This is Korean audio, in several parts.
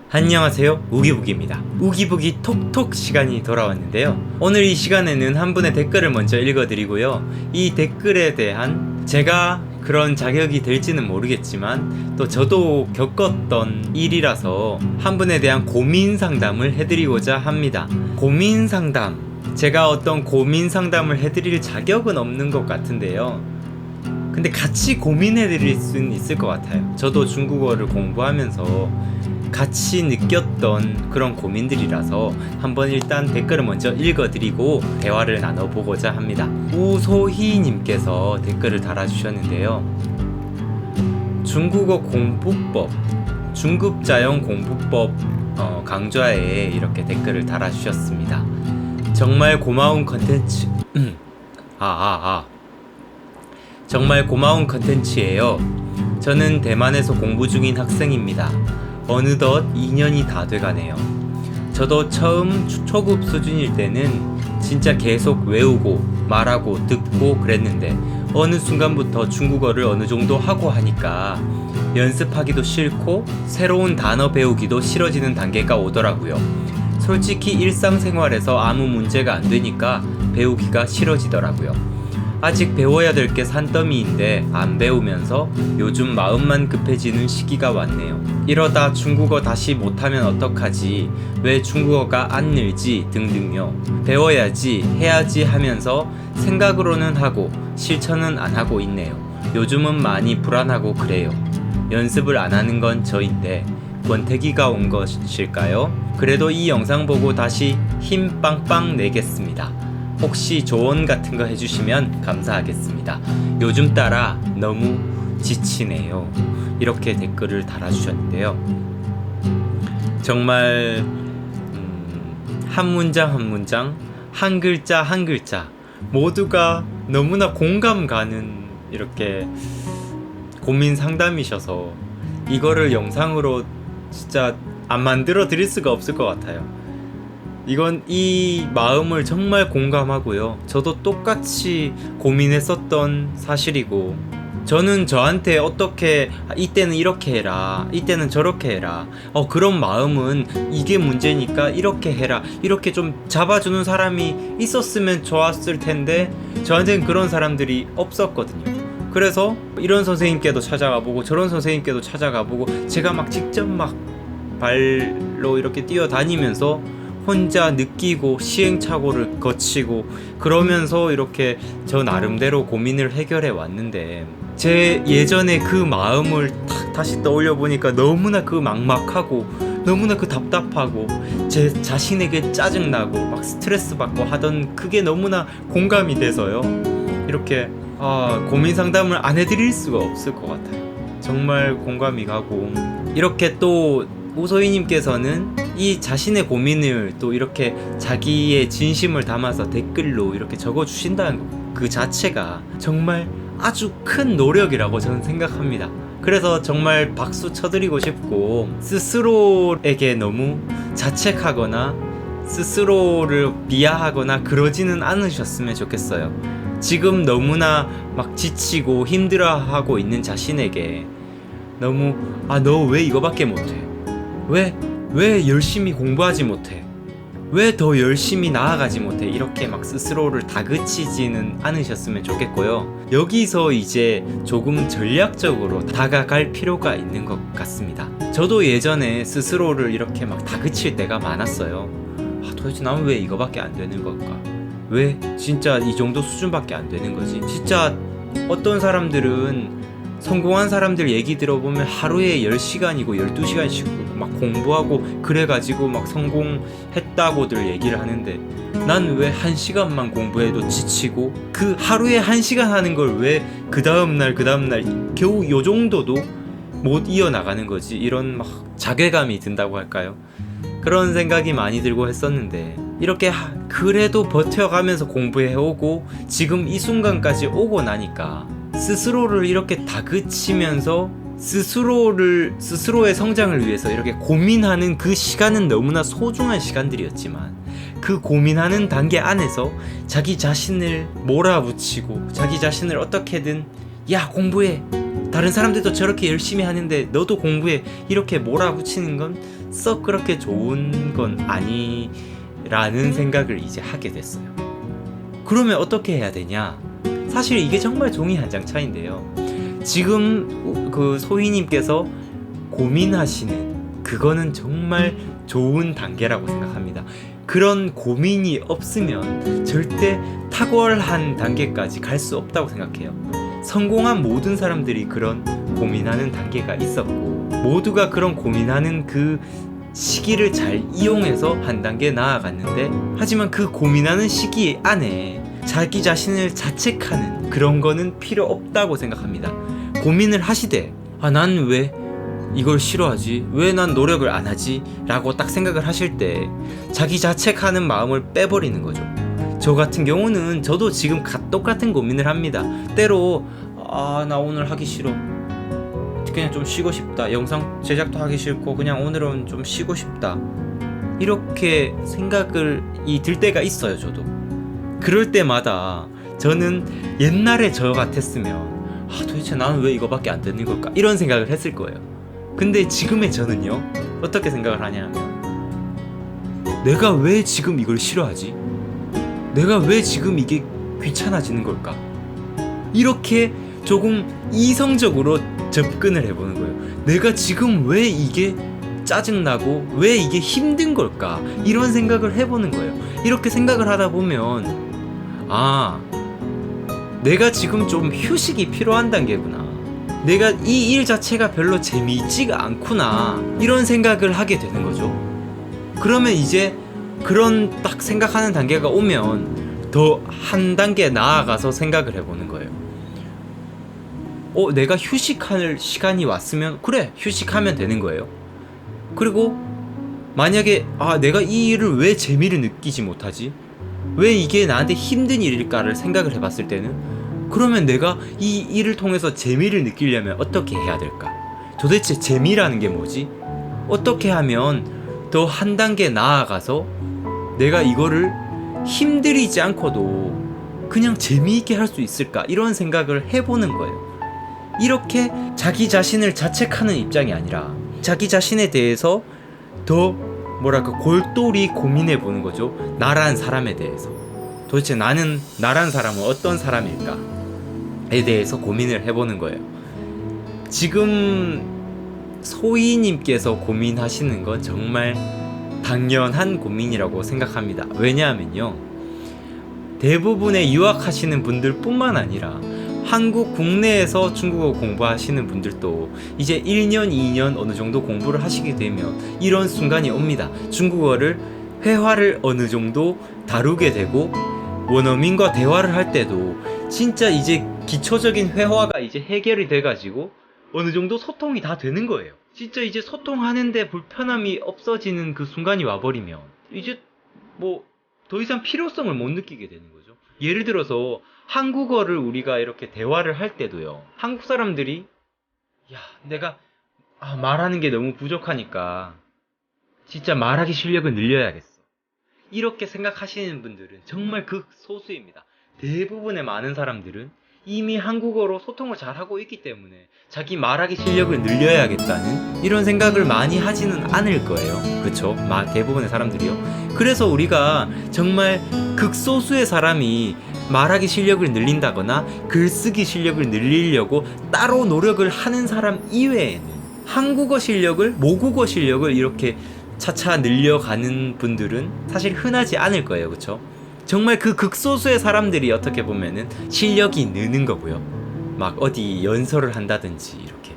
안녕하세요, 우기북입니다. 우기북이 톡톡 시간이 돌아왔는데요. 오늘 이 시간에는 한 분의 댓글을 먼저 읽어드리고요. 이 댓글에 대한 제가 그런 자격이 될지는 모르겠지만 또 저도 겪었던 일이라서 한 분에 대한 고민 상담을 해드리고자 합니다. 고민 상담, 제가 어떤 고민 상담을 해드릴 자격은 없는 것 같은데요. 근데 같이 고민해드릴 수는 있을 것 같아요. 저도 중국어를 공부하면서 같이 느꼈던 그런 고민들이라서 한번 일단 댓글을 먼저 읽어드리고 대화를 나눠보고자 합니다. 우소희님께서 댓글을 달아주셨는데요. 중국어 공부법, 중급자용 공부법 강좌에 이렇게 댓글을 달아주셨습니다. 정말 고마운 컨텐츠 정말 고마운 컨텐츠예요. 저는 대만에서 공부 중인 학생입니다. 어느덧 2년이 다 돼가네요. 저도 처음 초급 수준일 때는 진짜 계속 외우고 말하고 듣고 그랬는데 어느 순간부터 중국어를 어느 정도 하고 하니까 연습하기도 싫고 새로운 단어 배우기도 싫어지는 단계가 오더라고요. 솔직히 일상생활에서 아무 문제가 안 되니까 배우기가 싫어지더라고요. 아직 배워야 될 게 산더미인데 안 배우면서 요즘 마음만 급해지는 시기가 왔네요. 이러다 중국어 다시 못하면 어떡하지? 왜 중국어가 안 늘지? 등등요. 배워야지, 해야지 하면서 생각으로는 하고 실천은 안 하고 있네요. 요즘은 많이 불안하고 그래요. 연습을 안 하는 건 저인데 권태기가 온 것일까요? 그래도 이 영상 보고 다시 힘 빵빵 내겠습니다. 혹시 조언 같은 거 해주시면 감사하겠습니다. 요즘 따라 너무 지치네요. 이렇게 댓글을 달아주셨는데요. 정말 한 문장 한 문장, 한 글자 한 글자 모두가 너무나 공감 가는 이렇게 고민 상담이셔서 이거를 영상으로 진짜 안 만들어 드릴 수가 없을 것 같아요. 이건 이 마음을 정말 공감하고요. 저도 똑같이 고민했었던 사실이고, 저는 저한테 어떻게 이때는 이렇게 해라, 이때는 저렇게 해라, 그런 마음은 이게 문제니까 이렇게 해라, 이렇게 좀 잡아주는 사람이 있었으면 좋았을 텐데 저한테는 그런 사람들이 없었거든요. 그래서 이런 선생님께도 찾아가보고 저런 선생님께도 찾아가보고 제가 막 직접 막 발로 이렇게 뛰어다니면서 혼자 느끼고 시행착오를 거치고 그러면서 이렇게 저 나름대로 고민을 해결해 왔는데, 제 예전에 그 마음을 다시 떠올려 보니까 너무나 그 막막하고 너무나 그 답답하고 제 자신에게 짜증나고 막 스트레스 받고 하던 그게 너무나 공감이 돼서요. 이렇게 고민 상담을 안 해드릴 수가 없을 것 같아요. 정말 공감이 가고, 이렇게 또 우소희님께서는 이 자신의 고민을 또 이렇게 자기의 진심을 담아서 댓글로 이렇게 적어주신다는 그 자체가 정말 아주 큰 노력이라고 저는 생각합니다. 그래서 정말 박수 쳐드리고 싶고, 스스로에게 너무 자책하거나 스스로를 비하하거나 그러지는 않으셨으면 좋겠어요. 지금 너무나 막 지치고 힘들어하고 있는 자신에게 너무 너 왜 이거밖에 못해? 왜 열심히 공부하지 못해? 왜 더 열심히 나아가지 못해? 이렇게 막 스스로를 다그치지는 않으셨으면 좋겠고요. 여기서 이제 조금 전략적으로 다가갈 필요가 있는 것 같습니다. 저도 예전에 스스로를 이렇게 막 다그칠 때가 많았어요. 도대체 나는 왜 이거밖에 안 되는 걸까? 왜 진짜 이 정도 수준밖에 안 되는 거지? 진짜 어떤 사람들은 성공한 사람들 얘기 들어보면 하루에 10시간이고 12시간씩 막 공부하고 그래가지고 막 성공했다고들 얘기를 하는데, 난 왜 1시간만 공부해도 지치고 그 하루에 1시간 하는 걸 왜 그 다음날 겨우 요 정도도 못 이어나가는 거지? 이런 막 자괴감이 든다고 할까요? 그런 생각이 많이 들고 했었는데, 이렇게 그래도 버텨가면서 공부해오고 지금 이 순간까지 오고 나니까 스스로를 이렇게 다그치면서 스스로의 성장을 위해서 이렇게 고민하는 그 시간은 너무나 소중한 시간들이었지만, 그 고민하는 단계 안에서 자기 자신을 몰아붙이고 자기 자신을 어떻게든 야 공부해, 다른 사람들도 저렇게 열심히 하는데 너도 공부해, 이렇게 몰아붙이는 건 썩 그렇게 좋은 건 아니라는 생각을 이제 하게 됐어요. 그러면 어떻게 해야 되냐? 사실 이게 정말 종이 한 장 차인데요. 지금 그 소희님께서 고민하시는 그거는 정말 좋은 단계라고 생각합니다. 그런 고민이 없으면 절대 탁월한 단계까지 갈 수 없다고 생각해요. 성공한 모든 사람들이 그런 고민하는 단계가 있었고, 모두가 그런 고민하는 그 시기를 잘 이용해서 한 단계 나아갔는데, 하지만 그 고민하는 시기 안에 자기 자신을 자책하는 그런 거는 필요 없다고 생각합니다. 고민을 하시되, 난 왜 이걸 싫어하지? 왜 난 노력을 안 하지? 라고 딱 생각을 하실 때 자기 자책하는 마음을 빼버리는 거죠. 저 같은 경우는 저도 지금 똑같은 고민을 합니다. 때로 나 오늘 하기 싫어, 그냥 좀 쉬고 싶다, 영상 제작도 하기 싫고 그냥 오늘은 좀 쉬고 싶다, 이렇게 생각이 들 때가 있어요. 저도 그럴 때마다 저는 옛날에 저 같았으면 도대체 나는 왜 이거밖에 안 되는 걸까, 이런 생각을 했을 거예요. 근데 지금의 저는요, 어떻게 생각을 하냐면, 내가 왜 지금 이걸 싫어하지? 내가 왜 지금 이게 귀찮아지는 걸까? 이렇게 조금 이성적으로 접근을 해보는 거예요. 내가 지금 왜 이게 짜증나고 왜 이게 힘든 걸까? 이런 생각을 해보는 거예요. 이렇게 생각을 하다 보면 내가 지금 좀 휴식이 필요한 단계구나, 내가 이 일 자체가 별로 재미있지가 않구나, 이런 생각을 하게 되는 거죠. 그러면 이제 그런 딱 생각하는 단계가 오면 더 한 단계 나아가서 생각을 해보는 거예요. 내가 휴식할 시간이 왔으면 그래, 휴식하면 되는 거예요. 그리고 만약에 내가 이 일을 왜 재미를 느끼지 못하지? 왜 이게 나한테 힘든 일일까를 생각을 해봤을 때는, 그러면 내가 이 일을 통해서 재미를 느끼려면 어떻게 해야 될까? 도대체 재미라는 게 뭐지? 어떻게 하면 더 한 단계 나아가서 내가 이거를 힘들이지 않고도 그냥 재미있게 할 수 있을까? 이런 생각을 해보는 거예요. 이렇게 자기 자신을 자책하는 입장이 아니라 자기 자신에 대해서 더 골똘히 고민해 보는 거죠. 나란 사람에 대해서 도대체 나란 사람은 어떤 사람일까에 대해서 고민을 해보는 거예요. 지금 소희님께서 고민하시는 건 정말 당연한 고민이라고 생각합니다. 왜냐하면요, 대부분의 유학하시는 분들 뿐만 아니라 한국 국내에서 중국어 공부하시는 분들도 이제 1년, 2년 어느 정도 공부를 하시게 되면 이런 순간이 옵니다. 중국어를 회화를 어느 정도 다루게 되고, 원어민과 대화를 할 때도 진짜 이제 기초적인 회화가 이제 해결이 돼가지고 어느 정도 소통이 다 되는 거예요. 진짜 이제 소통하는데 불편함이 없어지는 그 순간이 와버리면 이제 더 이상 필요성을 못 느끼게 되는 거죠. 예를 들어서 한국어를 우리가 이렇게 대화를 할 때도요, 한국 사람들이 내가 말하는 게 너무 부족하니까 진짜 말하기 실력을 늘려야겠어, 이렇게 생각하시는 분들은 정말 극소수입니다. 대부분의 많은 사람들은 이미 한국어로 소통을 잘하고 있기 때문에 자기 말하기 실력을 늘려야겠다는 이런 생각을 많이 하지는 않을 거예요. 그쵸? 대부분의 사람들이요. 그래서 우리가 정말 극소수의 사람이 말하기 실력을 늘린다거나 글쓰기 실력을 늘리려고 따로 노력을 하는 사람 이외에는 한국어 실력을, 모국어 실력을 이렇게 차차 늘려가는 분들은 사실 흔하지 않을 거예요. 그쵸? 정말 그 극소수의 사람들이 어떻게 보면은 실력이 느는 거고요. 어디 연설을 한다든지 이렇게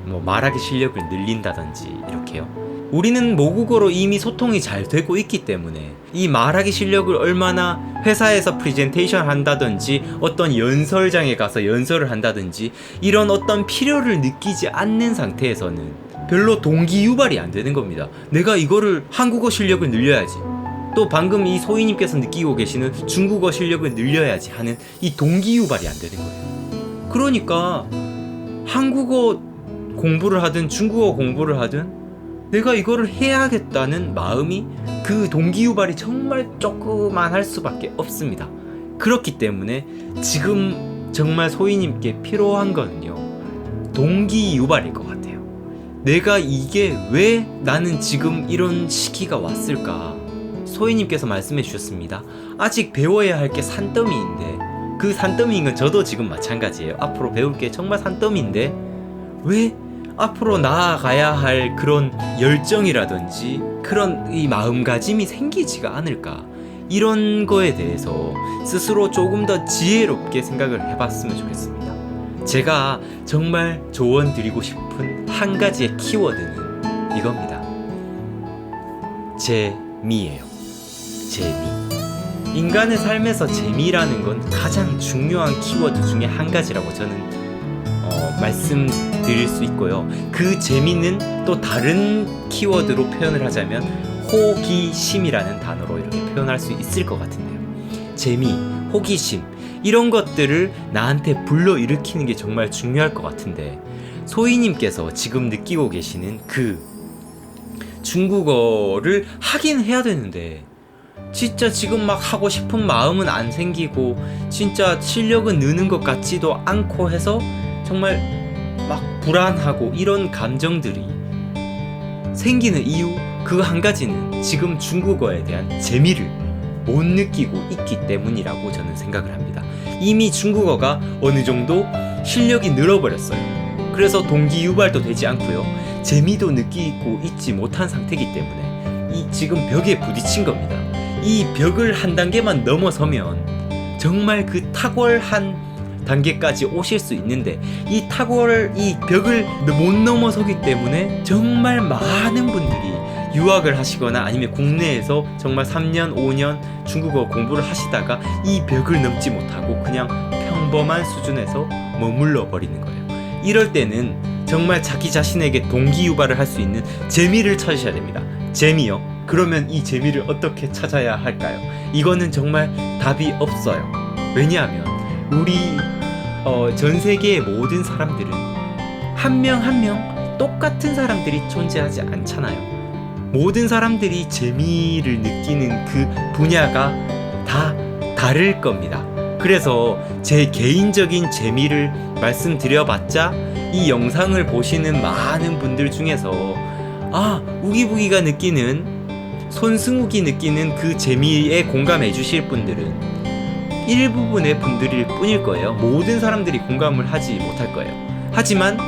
말하기 실력을 늘린다든지 이렇게요. 우리는 모국어로 이미 소통이 잘 되고 있기 때문에 이 말하기 실력을 얼마나 회사에서 프레젠테이션 한다든지 어떤 연설장에 가서 연설을 한다든지 이런 어떤 필요를 느끼지 않는 상태에서는 별로 동기유발이 안 되는 겁니다. 내가 이거를 한국어 실력을 늘려야지, 또 방금 이 소희님께서 느끼고 계시는 중국어 실력을 늘려야지 하는 이 동기유발이 안 되는 거예요. 그러니까 한국어 공부를 하든 중국어 공부를 하든 내가 이거를 해야겠다는 마음이, 그 동기유발이 정말 조그만 할 수밖에 없습니다. 그렇기 때문에 지금 정말 소희님께 필요한 거는요, 동기유발일 것 같아요. 내가 이게 왜 나는 지금 이런 시기가 왔을까? 소희님께서 말씀해 주셨습니다. 아직 배워야 할 게 산더미인데, 그 산더미인 건 저도 지금 마찬가지예요. 앞으로 배울 게 정말 산더미인데 왜 앞으로 나아가야 할 그런 열정이라든지 그런 이 마음가짐이 생기지가 않을까? 이런 거에 대해서 스스로 조금 더 지혜롭게 생각을 해봤으면 좋겠습니다. 제가 정말 조언 드리고 싶은 한 가지의 키워드는 이겁니다. 재미예요. 재미. 인간의 삶에서 재미라는 건 가장 중요한 키워드 중에 한 가지라고 저는 말씀드릴 수 있고요. 그 재미는 또 다른 키워드로 표현을 하자면 호기심이라는 단어로 이렇게 표현할 수 있을 것 같은데요. 재미, 호기심 이런 것들을 나한테 불러일으키는 게 정말 중요할 것 같은데, 소희님께서 지금 느끼고 계시는 그 중국어를 하긴 해야 되는데 진짜 지금 막 하고 싶은 마음은 안 생기고 진짜 실력은 느는 것 같지도 않고 해서 정말 막 불안하고 이런 감정들이 생기는 이유 그 한 가지는 지금 중국어에 대한 재미를 못 느끼고 있기 때문이라고 저는 생각을 합니다. 이미 중국어가 어느 정도 실력이 늘어버렸어요. 그래서 동기유발도 되지 않고요. 재미도 느끼고 있지 못한 상태이기 때문에 이 지금 벽에 부딪힌 겁니다. 이 벽을 한 단계만 넘어서면 정말 그 탁월한 단계까지 오실 수 있는데 이 벽을 못 넘어서기 때문에 정말 많은 분들이 유학을 하시거나 아니면 국내에서 정말 3년, 5년 중국어 공부를 하시다가 이 벽을 넘지 못하고 그냥 평범한 수준에서 머물러 버리는 거예요. 이럴 때는 정말 자기 자신에게 동기유발을 할 수 있는 재미를 찾으셔야 됩니다. 재미요? 그러면 이 재미를 어떻게 찾아야 할까요? 이거는 정말 답이 없어요. 왜냐하면 우리 전 세계의 모든 사람들은 한 명 한 명 똑같은 사람들이 존재하지 않잖아요. 모든 사람들이 재미를 느끼는 그 분야가 다 다를 겁니다. 그래서 제 개인적인 재미를 말씀드려봤자 이 영상을 보시는 많은 분들 중에서 우기부기가 느끼는, 손승욱이 느끼는 그 재미에 공감해 주실 분들은 일부분의 분들일 뿐일 거예요. 모든 사람들이 공감을 하지 못할 거예요. 하지만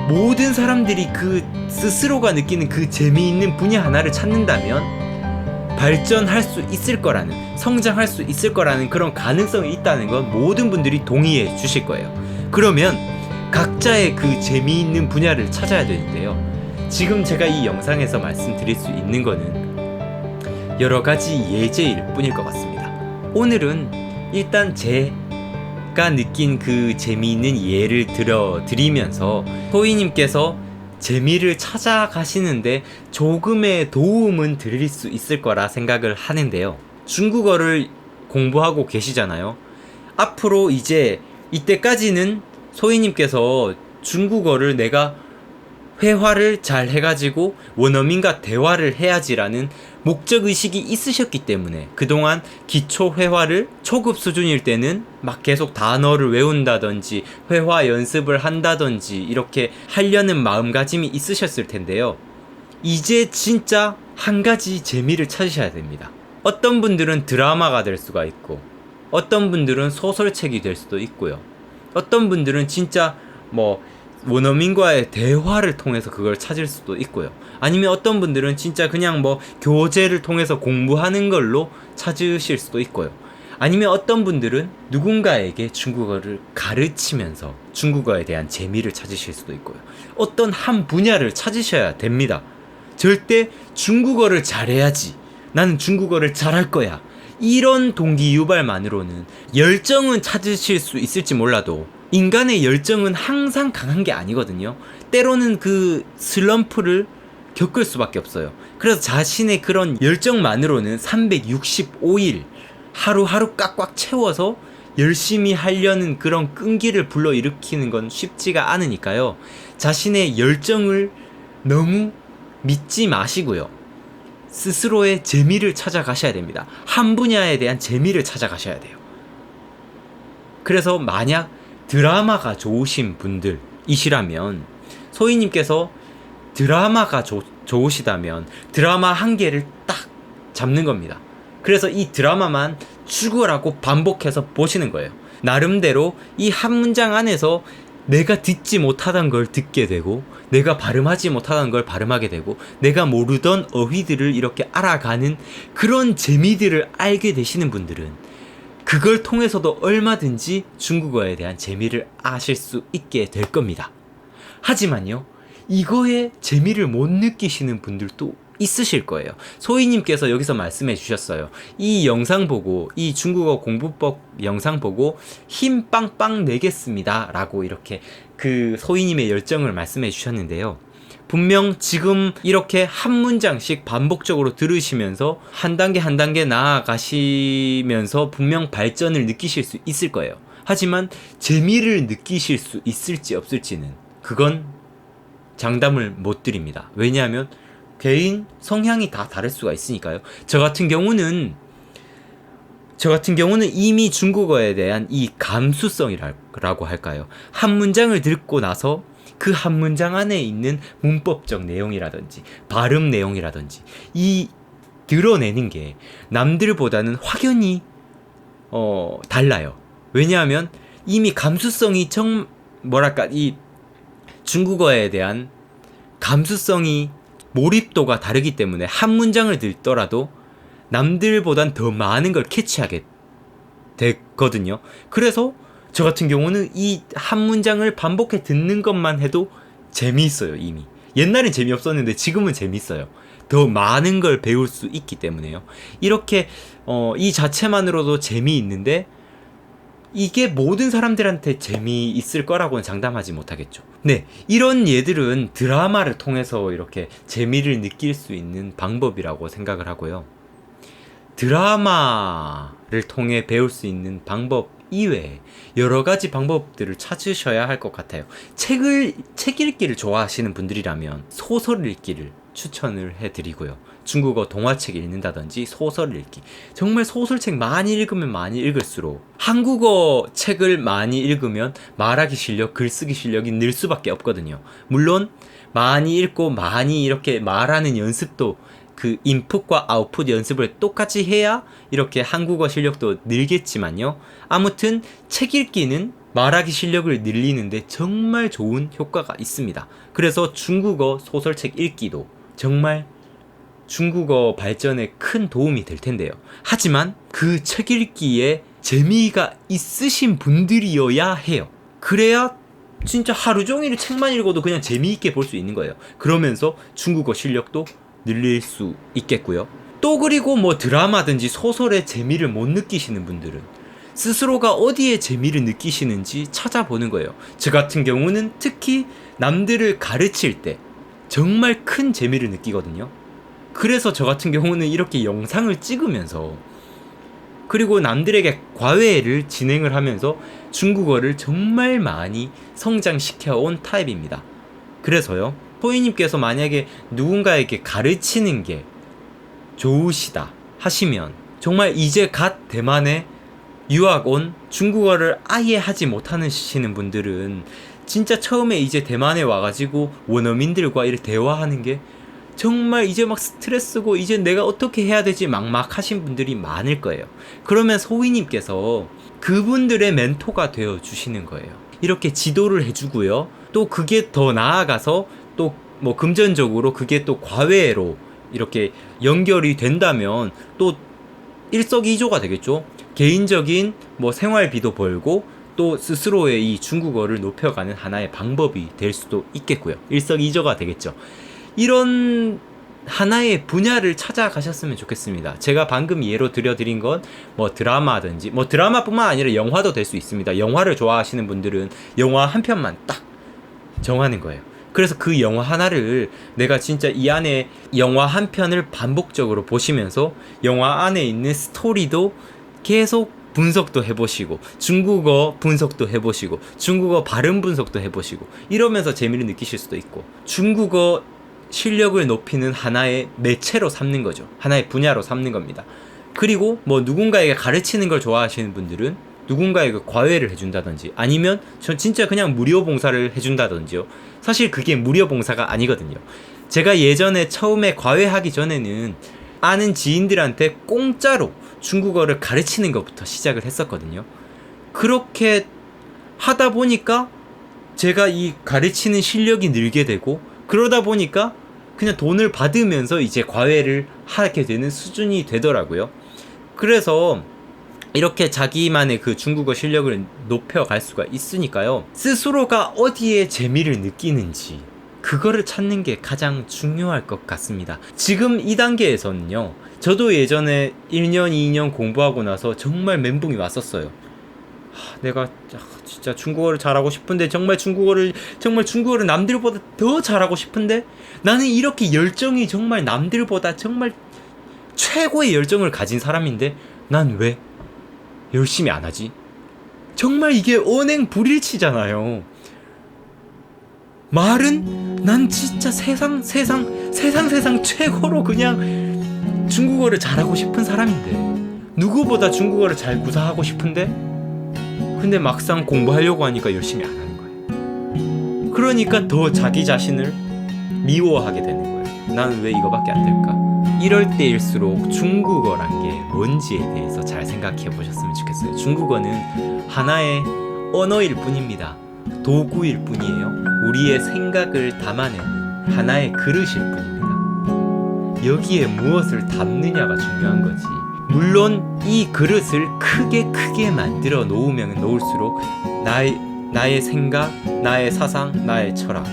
모든 사람들이 그 스스로가 느끼는 그 재미있는 분야 하나를 찾는다면 발전할 수 있을 거라는, 성장할 수 있을 거라는 그런 가능성이 있다는 건 모든 분들이 동의해 주실 거예요. 그러면 각자의 그 재미있는 분야를 찾아야 되는데요. 지금 제가 이 영상에서 말씀드릴 수 있는 거는 여러 가지 예제일 뿐일 것 같습니다. 오늘은 일단 제가 느낀 그 재미있는 예를 들어드리면서 소희님께서 재미를 찾아가시는데 조금의 도움은 드릴 수 있을 거라 생각을 하는데요. 중국어를 공부하고 계시잖아요. 앞으로 이제 이때까지는 소희님께서 중국어를 내가 회화를 잘 해가지고 원어민과 대화를 해야지라는 목적의식이 있으셨기 때문에 그동안 기초 회화를 초급 수준일 때는 막 계속 단어를 외운다든지 회화 연습을 한다든지 이렇게 하려는 마음가짐이 있으셨을 텐데요. 이제 진짜 한 가지 재미를 찾으셔야 됩니다. 어떤 분들은 드라마가 될 수가 있고, 어떤 분들은 소설책이 될 수도 있고요. 어떤 분들은 진짜 원어민과의 대화를 통해서 그걸 찾을 수도 있고요. 아니면 어떤 분들은 진짜 그냥 교재를 통해서 공부하는 걸로 찾으실 수도 있고요. 아니면 어떤 분들은 누군가에게 중국어를 가르치면서 중국어에 대한 재미를 찾으실 수도 있고요. 어떤 한 분야를 찾으셔야 됩니다. 절대 중국어를 잘해야지, 나는 중국어를 잘할 거야, 이런 동기유발만으로는 열정은 찾으실 수 있을지 몰라도 인간의 열정은 항상 강한 게 아니거든요. 때로는 그 슬럼프를 겪을 수밖에 없어요. 그래서 자신의 그런 열정만으로는 365일 하루하루 꽉꽉 채워서 열심히 하려는 그런 끈기를 불러일으키는 건 쉽지가 않으니까요. 자신의 열정을 너무 믿지 마시고요. 스스로의 재미를 찾아가셔야 됩니다. 한 분야에 대한 재미를 찾아가셔야 돼요. 그래서 만약 드라마가 좋으신 분들이시라면 소희님께서 드라마가 좋으시다면 드라마 한 개를 딱 잡는 겁니다. 그래서 이 드라마만 죽으라고 반복해서 보시는 거예요. 나름대로 이 한 문장 안에서 내가 듣지 못하던 걸 듣게 되고, 내가 발음하지 못하던 걸 발음하게 되고, 내가 모르던 어휘들을 이렇게 알아가는 그런 재미들을 알게 되시는 분들은 그걸 통해서도 얼마든지 중국어에 대한 재미를 아실 수 있게 될 겁니다. 하지만요, 이거에 재미를 못 느끼시는 분들도 있으실 거예요. 소희님께서 여기서 말씀해 주셨어요. 이 영상 보고, 이 중국어 공부법 영상 보고 힘 빵빵 내겠습니다 라고 이렇게 그 소희님의 열정을 말씀해 주셨는데요. 분명 지금 이렇게 한 문장씩 반복적으로 들으시면서 한 단계 한 단계 나아가시면서 분명 발전을 느끼실 수 있을 거예요. 하지만 재미를 느끼실 수 있을지 없을지는 그건 장담을 못 드립니다. 왜냐하면 개인 성향이 다 다를 수가 있으니까요. 저 같은 경우는 이미 중국어에 대한 이 감수성이라고 할까요? 한 문장을 듣고 나서 그 한 문장 안에 있는 문법적 내용이라든지 발음 내용이라든지 이 드러내는 게 남들보다는 확연히 달라요. 왜냐하면 이미 감수성이 이 중국어에 대한 감수성이 몰입도가 다르기 때문에 한 문장을 듣더라도 남들보단 더 많은 걸 캐치하게 됐거든요. 그래서 저 같은 경우는 이 한 문장을 반복해 듣는 것만 해도 재미있어요. 이미 옛날엔 재미없었는데 지금은 재미있어요. 더 많은 걸 배울 수 있기 때문에요. 이렇게 이 자체만으로도 재미있는데 이게 모든 사람들한테 재미있을 거라고는 장담하지 못하겠죠. 네, 이런 예들은 드라마를 통해서 이렇게 재미를 느낄 수 있는 방법이라고 생각을 하고요. 드라마를 통해 배울 수 있는 방법 이외에 여러 가지 방법들을 찾으셔야 할 것 같아요. 책 읽기를 좋아하시는 분들이라면 소설 읽기를 추천을 해드리고요. 중국어 동화책 읽는다든지 소설 읽기. 정말 소설책 많이 읽으면 많이 읽을수록 한국어 책을 많이 읽으면 말하기 실력, 글쓰기 실력이 늘 수밖에 없거든요. 물론 많이 읽고 많이 이렇게 말하는 연습도 그 인풋과 아웃풋 연습을 똑같이 해야 이렇게 한국어 실력도 늘겠지만요. 아무튼 책 읽기는 말하기 실력을 늘리는데 정말 좋은 효과가 있습니다. 그래서 중국어 소설책 읽기도 정말 중국어 발전에 큰 도움이 될 텐데요. 하지만 그 책 읽기에 재미가 있으신 분들이어야 해요. 그래야 진짜 하루 종일 책만 읽어도 그냥 재미있게 볼 수 있는 거예요. 그러면서 중국어 실력도 늘릴 수 있겠고요. 또 그리고 뭐 드라마든지 소설의 재미를 못 느끼시는 분들은 스스로가 어디에 재미를 느끼시는지 찾아보는 거예요. 저 같은 경우는 특히 남들을 가르칠 때 정말 큰 재미를 느끼거든요. 그래서 저 같은 경우는 이렇게 영상을 찍으면서 그리고 남들에게 과외를 진행을 하면서 중국어를 정말 많이 성장시켜 온 타입입니다. 그래서요, 토이님께서 만약에 누군가에게 가르치는 게 좋으시다 하시면 정말 이제 갓 대만에 유학 온 중국어를 아예 하지 못하시는 분들은 진짜 처음에 이제 대만에 와가지고 원어민들과 이렇게 대화하는 게 정말 이제 막 스트레스고 이제 내가 어떻게 해야 되지 막막하신 분들이 많을 거예요. 그러면 소희님께서 그분들의 멘토가 되어 주시는 거예요. 이렇게 지도를 해주고요. 또 그게 더 나아가서 또 뭐 금전적으로 그게 또 과외로 이렇게 연결이 된다면 또 일석이조가 되겠죠. 개인적인 뭐 생활비도 벌고 또 스스로의 이 중국어를 높여가는 하나의 방법이 될 수도 있겠고요. 일석이조가 되겠죠. 이런 하나의 분야를 찾아가셨으면 좋겠습니다. 제가 방금 예로 들려드린 건 뭐 드라마든지 뭐 드라마뿐만 아니라 영화도 될 수 있습니다. 영화를 좋아하시는 분들은 영화 한 편만 딱 정하는 거예요. 그래서 그 영화 하나를 내가 진짜 이 안에 영화 한 편을 반복적으로 보시면서 영화 안에 있는 스토리도 계속 분석도 해보시고 중국어 분석도 해보시고 중국어 발음 분석도 해보시고 이러면서 재미를 느끼실 수도 있고 중국어 실력을 높이는 하나의 매체로 삼는 거죠. 하나의 분야로 삼는 겁니다. 그리고 뭐 누군가에게 가르치는 걸 좋아하시는 분들은 누군가의 그 과외를 해준다든지 아니면 저 진짜 그냥 무료 봉사를 해준다든지요. 사실 그게 무료 봉사가 아니거든요. 제가 예전에 처음에 과외하기 전에는 아는 지인들한테 공짜로 중국어를 가르치는 것부터 시작을 했었거든요. 그렇게 하다 보니까 제가 이 가르치는 실력이 늘게 되고, 그러다 보니까 그냥 돈을 받으면서 이제 과외를 하게 되는 수준이 되더라고요. 그래서 이렇게 자기만의 그 중국어 실력을 높여갈 수가 있으니까요. 스스로가 어디에 재미를 느끼는지 그거를 찾는 게 가장 중요할 것 같습니다. 지금 이 단계에서는요, 저도 예전에 1년, 2년 공부하고 나서 정말 멘붕이 왔었어요. 내가 진짜 중국어를 잘하고 싶은데, 정말 중국어를 남들보다 더 잘하고 싶은데, 나는 이렇게 열정이 정말 남들보다 정말 최고의 열정을 가진 사람인데 난 왜 열심히 안 하지? 정말 이게 언행 불일치잖아요. 말은 난 진짜 세상 최고로 그냥 중국어를 잘하고 싶은 사람인데, 누구보다 중국어를 잘 구사하고 싶은데, 근데 막상 공부하려고 하니까 열심히 안 하는 거예요. 그러니까 더 자기 자신을 미워하게 되는 거예요. 나는 왜 이거밖에 안 될까? 이럴 때일수록 중국어란 게 뭔지에 대해서 잘 생각해 보셨으면 좋겠어요. 중국어는 하나의 언어일 뿐입니다. 도구일 뿐이에요. 우리의 생각을 담아내는 하나의 그릇일 뿐입니다. 여기에 무엇을 담느냐가 중요한 거지. 물론 이 그릇을 크게 만들어 놓으면 놓을수록 나의 생각, 나의 사상, 나의 철학,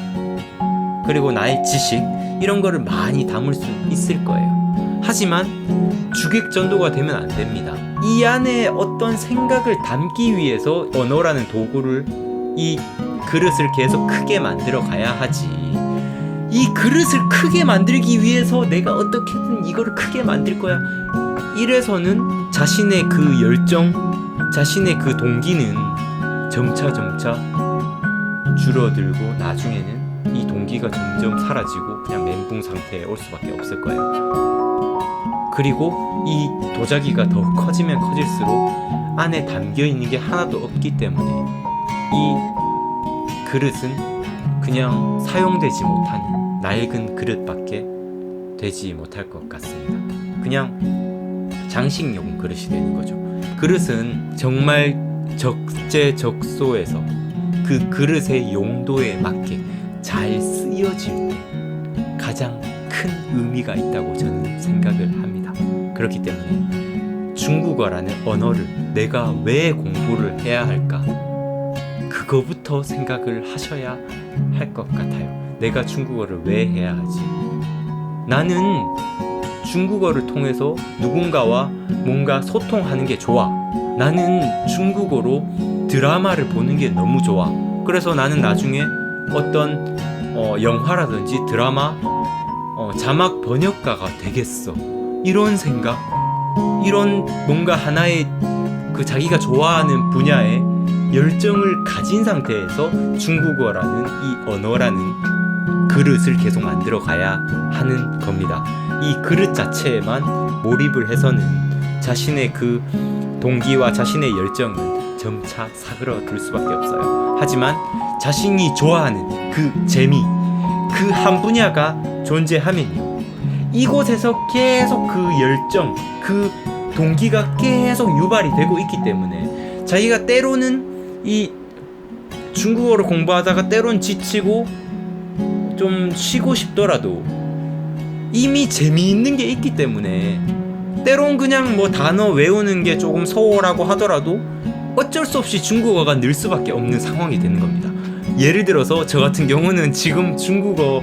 그리고 나의 지식, 이런 거를 많이 담을 수 있을 거예요. 하지만 주객전도가 되면 안 됩니다. 이 안에 어떤 생각을 담기 위해서 언어라는 도구를, 이 그릇을 계속 크게 만들어 가야 하지. 이 그릇을 크게 만들기 위해서 내가 어떻게든 이거를 크게 만들 거야, 이래서는 자신의 그 열정, 자신의 그 동기는 점차 줄어들고 나중에는 이 동기가 점점 사라지고 그냥 멘붕 상태에 올 수밖에 없을 거예요. 그리고 이 도자기가 더 커지면 커질수록 안에 담겨있는 게 하나도 없기 때문에 이 그릇은 그냥 사용되지 못하는 낡은 그릇밖에 되지 못할 것 같습니다. 그냥 장식용 그릇이 되는 거죠. 그릇은 정말 적재적소에서 그 그릇의 용도에 맞게 잘 쓰여질 때 가장 큰 의미가 있다고 저는 생각을 합니다. 그렇기 때문에 중국어라는 언어를 내가 왜 공부를 해야 할까? 그거부터 생각을 하셔야 할 것 같아요. 내가 중국어를 왜 해야 하지? 나는 중국어를 통해서 누군가와 뭔가 소통하는 게 좋아. 나는 중국어로 드라마를 보는 게 너무 좋아. 그래서 나는 나중에 어떤 영화라든지 드라마 자막 번역가가 되겠어. 이런 생각, 이런 뭔가 하나의 그 자기가 좋아하는 분야에 열정을 가진 상태에서 중국어라는 이 언어라는 그릇을 계속 만들어 가야 하는 겁니다. 이 그릇 자체에만 몰입을 해서는 자신의 그 동기와 자신의 열정은 점차 사그러들 수밖에 없어요. 하지만 자신이 좋아하는 그 재미, 그 한 분야가 존재하면요, 이곳에서 계속 그 열정, 그 동기가 계속 유발이 되고 있기 때문에 자기가 때로는 이 중국어를 공부하다가 때론 지치고 좀 쉬고 싶더라도 이미 재미있는 게 있기 때문에, 때론 그냥 뭐 단어 외우는 게 조금 소홀하고 하더라도 어쩔 수 없이 중국어가 늘 수밖에 없는 상황이 되는 겁니다. 예를 들어서 저 같은 경우는 지금 중국어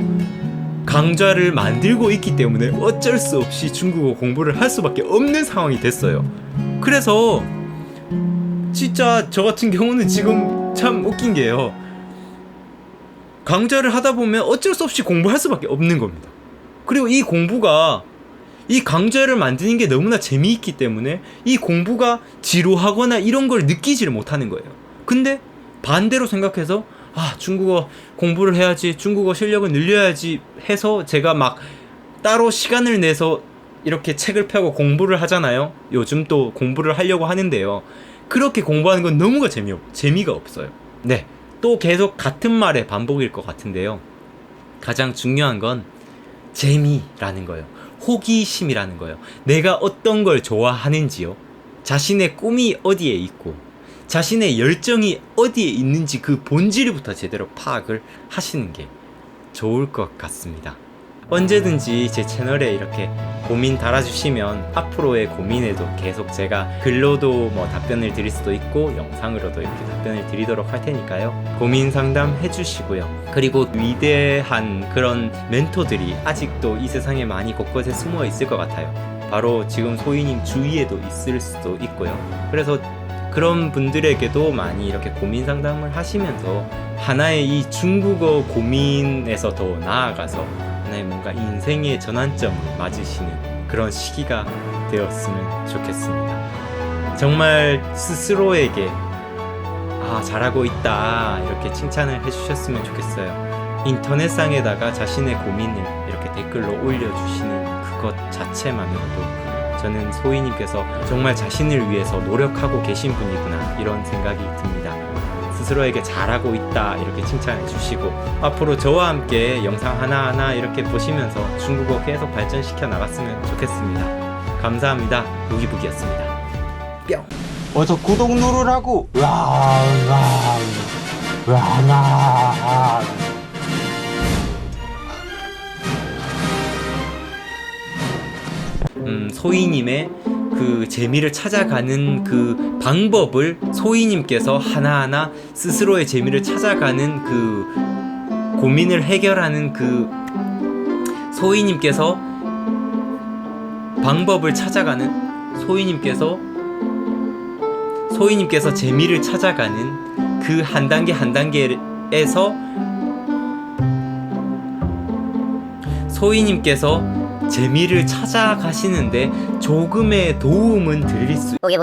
강좌를 만들고 있기 때문에 어쩔 수 없이 중국어 공부를 할 수밖에 없는 상황이 됐어요. 그래서 진짜 저 같은 경우는 지금 참 웃긴 게요, 강좌를 하다 보면 어쩔 수 없이 공부할 수밖에 없는 겁니다. 그리고 이 공부가, 이 강좌를 만드는 게 너무나 재미있기 때문에 이 공부가 지루하거나 이런 걸 느끼지를 못하는 거예요. 근데 반대로 생각해서 중국어 공부를 해야지, 중국어 실력을 늘려야지 해서 제가 막 따로 시간을 내서 이렇게 책을 펴고 공부를 하잖아요. 요즘 또 공부를 하려고 하는데요, 그렇게 공부하는 건 너무가 재미가 없어요. 네, 또 계속 같은 말의 반복일 것 같은데요. 가장 중요한 건 재미라는 거예요. 호기심이라는 거예요. 내가 어떤 걸 좋아하는지요. 자신의 꿈이 어디에 있고 자신의 열정이 어디에 있는지 그 본질부터 제대로 파악을 하시는 게 좋을 것 같습니다. 언제든지 제 채널에 이렇게 고민 달아주시면 앞으로의 고민에도 계속 제가 글로도 뭐 답변을 드릴 수도 있고 영상으로도 이렇게 답변을 드리도록 할 테니까요. 고민 상담 해주시고요. 그리고 위대한 그런 멘토들이 아직도 이 세상에 많이 곳곳에 숨어 있을 것 같아요. 바로 지금 소희님 주위에도 있을 수도 있고요. 그래서 그런 분들에게도 많이 이렇게 고민 상담을 하시면서 하나의 이 중국어 고민에서 더 나아가서 하나의 뭔가 인생의 전환점을 맞으시는 그런 시기가 되었으면 좋겠습니다. 정말 스스로에게 잘하고 있다 이렇게 칭찬을 해주셨으면 좋겠어요. 인터넷상에다가 자신의 고민을 이렇게 댓글로 올려주시는 그것 자체만으로도 저는 소희님께서 정말 자신을 위해서 노력하고 계신 분이구나 이런 생각이 듭니다. 스스로에게 잘하고 있다 이렇게 칭찬해 주시고 앞으로 저와 함께 영상 하나하나 이렇게 보시면서 중국어 계속 발전시켜 나갔으면 좋겠습니다. 감사합니다. 루기북이었습니다. 뿅. 어서 구독 누르라고. 와. 소희님의 그 재미를 찾아가는 그 방법을 소희님께서 하나하나 스스로의 재미를 찾아가는 그 고민을 해결하는 그 소희님께서 방법을 찾아가는 소희님께서 재미를 찾아가는 그 한 단계 한 단계에서 소희님께서 재미를 찾아가시는데 조금의 도움은 드릴 수 보기